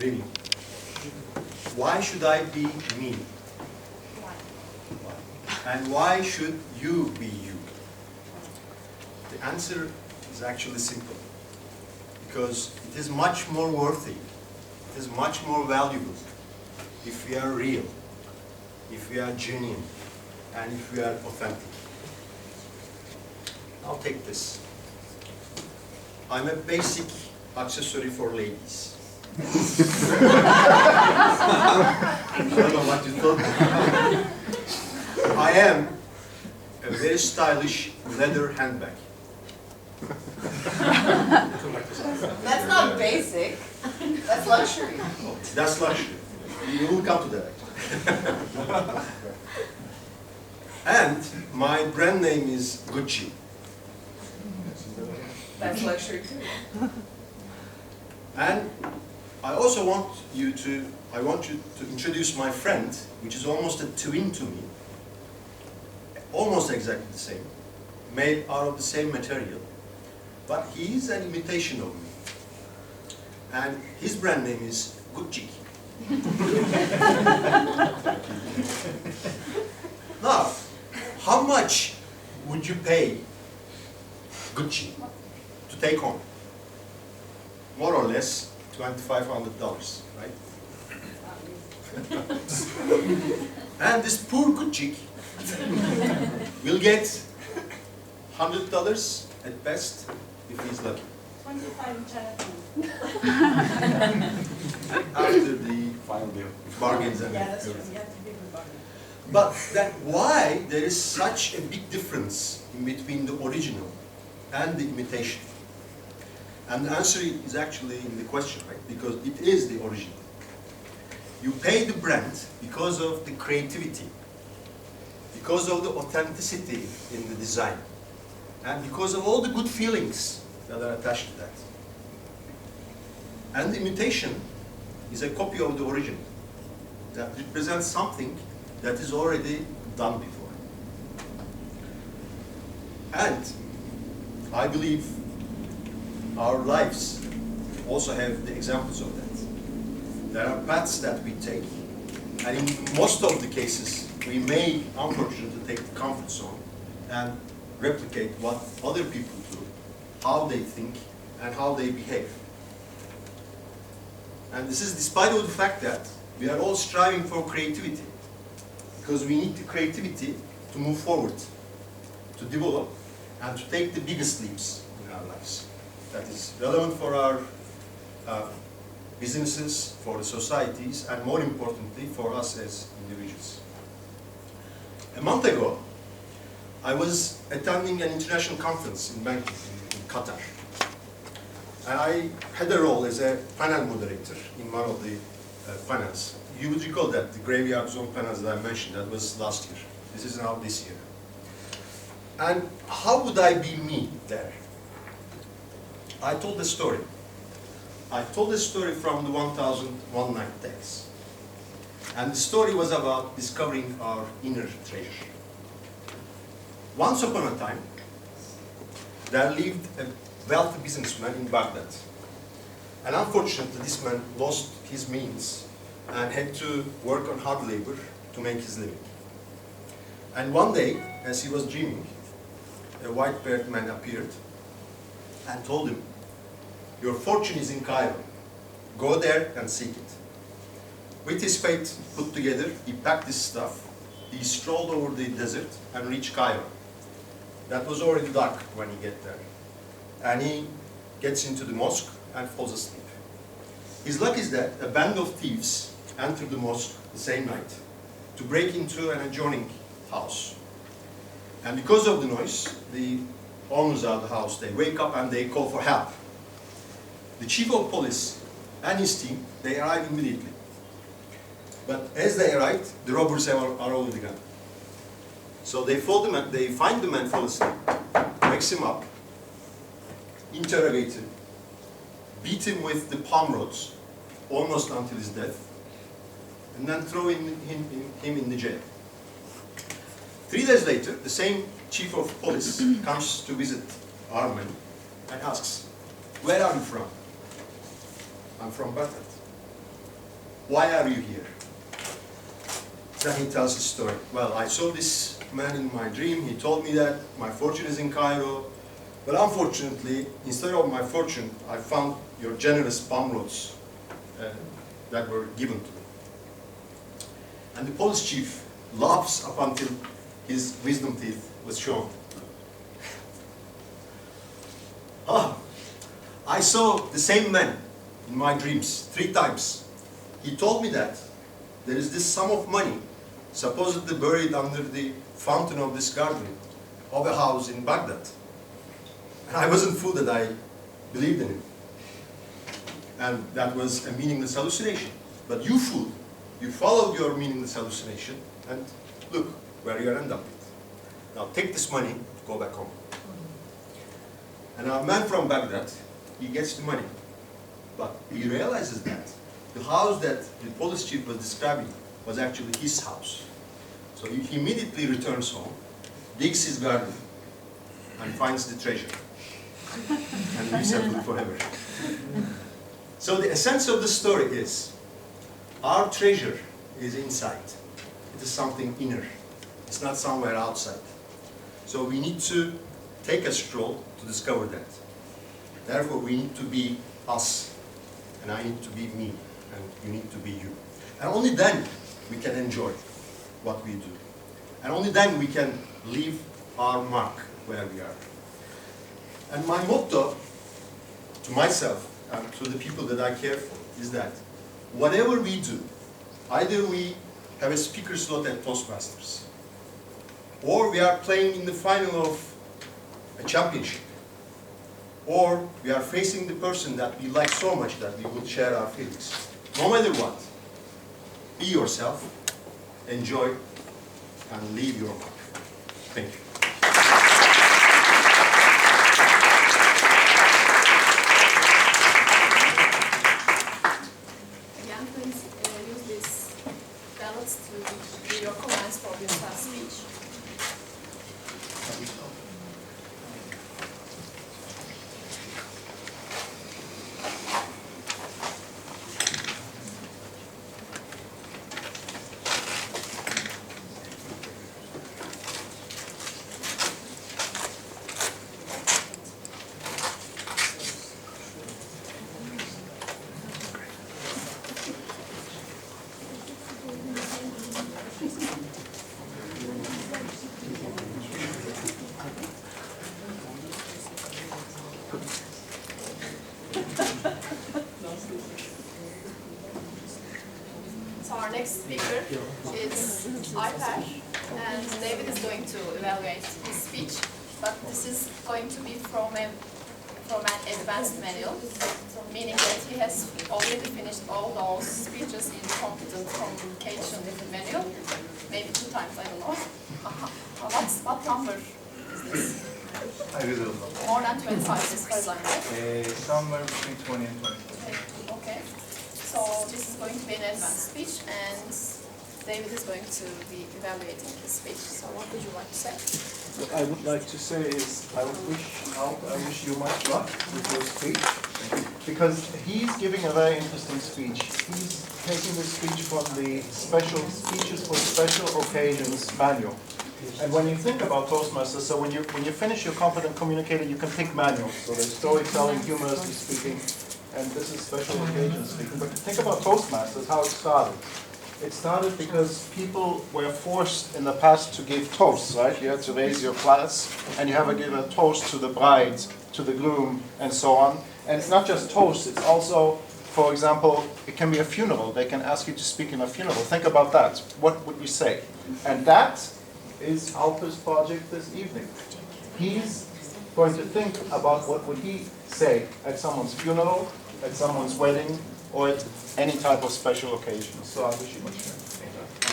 Really. Why should I be me? Why? And why should you be you? The answer is actually simple. Because it is much more worthy, it is much more valuable if we are real, if we are genuine, and if we are authentic. I'll take this. I'm a basic accessory for ladies. I don't know what you thought. I am a very stylish leather handbag. That's not basic. That's luxury. Oh, that's luxury. You will come to that. And my brand name is Gucci. That's luxury too. And I also want you to introduce my friend, which is almost a twin to me, almost exactly the same, made out of the same material, but he is an imitation of me. And his brand name is Gucci. Now, how much would you pay Gucci to take home? More or less $2,500, right? And this poor Gucci will get $100 at best if he's lucky. 25 in Chinatown. After the Final deal. bargains and Yeah, that's true. everything. You have to give them bargain. But then why there is such a big difference in between the original and the imitation? And the answer is actually in the question, right? Because it is the original. You pay the brand because of the creativity, because of the authenticity in the design, and because of all the good feelings that are attached to that. And the imitation is a copy of the original that represents something that is already done before. And I believe our lives also have the examples of that. There are paths that we take, and in most of the cases, we may, unfortunately, take the comfort zone and replicate what other people do, how they think, and how they behave. And this is despite of the fact that we are all striving for creativity, because we need the creativity to move forward, to develop, and to take the biggest leaps in our lives. That is relevant for our businesses, for the societies, and more importantly, for us as individuals. A month ago, I was attending an international conference in Bangkok, in Qatar. And I had a role as a panel moderator in one of the panels. You would recall that, the Graveyard Zone panels that I mentioned, that was last year. This is now this year. And how would I be me there? I told the story. I told the story from the 1001 Night Tales. And the story was about discovering our inner treasure. Once upon a time, there lived a wealthy businessman in Baghdad. And unfortunately, this man lost his means and had to work on hard labor to make his living. And one day, as he was dreaming, a white-bearded man appeared and told him, "Your fortune is in Cairo. Go there and seek it." With his fate put together, he packed his stuff, he strolled over the desert and reached Cairo. That was already dark when he got there. And he gets into the mosque and falls asleep. His luck is that a band of thieves entered the mosque the same night to break into an adjoining house. And because of the noise, the owners of the house, they wake up and they call for help. The chief of police and his team, they arrive immediately. But as they arrive, the robbers are already gone. So they find the man fall asleep, wakes him up, interrogate him, beat him with the palm rods, almost until his death, and then throw him in the jail. 3 days later, the same chief of police comes to visit our man and asks, "Where are you from?" "I'm from Baghdad." why are you here? Then he tells his story. Well, I saw this man in my dream. He told me that my fortune is in Cairo. But unfortunately, instead of my fortune, I found your generous palm rods that were given to me. And the police chief laughs up until his wisdom teeth was shown. Ah, I saw the same man in my dreams 3 times. He told me that there is this sum of money supposedly buried under the fountain of this garden of a house in Baghdad. And I wasn't fooled that I believed in him. And that was a meaningless hallucination. But you fooled. You followed your meaningless hallucination, and look where you end up with. Now take this money, go back home. And our man from Baghdad, he gets the money. But he realizes that the house that the police chief was describing was actually his house. So he immediately returns home, digs his garden, and finds the treasure. And we settle forever. So the essence of the story is, our treasure is inside. It is something inner. It's not somewhere outside. So we need to take a stroll to discover that. Therefore, we need to be us, and I need to be me, and you need to be you. And only then we can enjoy what we do. And only then we can leave our mark where we are. And my motto to myself and to the people that I care for is that whatever we do, either we have a speaker slot at Toastmasters, or we are playing in the final of a championship, or we are facing the person that we like so much that we will share our feelings. No matter what, be yourself, enjoy, and leave your mark. Thank you. Again, please use these ballots to do your comments for this last speech. So our next speaker is Alper, and David is going to evaluate his speech, but this is going to be from an advanced manual, meaning that he has already finished all those speeches in competent communication manual, maybe 2 times, I don't know. What number is this? I really don't know. More than 25 as far as I know. Somewhere between 20 and 25. Okay, so this is going to be an advanced speech, and David is going to be evaluating his speech. So what would you like to say? What I would like to say is I wish you much luck with your speech, because he's giving a very interesting speech. He's taking the speech from the special speeches for special occasions manual. And when you think about Toastmasters, so when you finish your competent communicator, you can pick manuals. So there's storytelling, humorously speaking, and this is special occasion speaking. But think about Toastmasters, how it started. It started because people were forced in the past to give toasts, right? You had to raise your glass, and you have to give a toast to the bride, to the groom, and so on. And it's not just toast, it's also, for example, it can be a funeral. They can ask you to speak in a funeral. Think about that. What would we say? And that is Alper's project this evening. He's going to think about what would he say at someone's funeral, at someone's wedding, or at any type of special occasion. So I wish you much luck.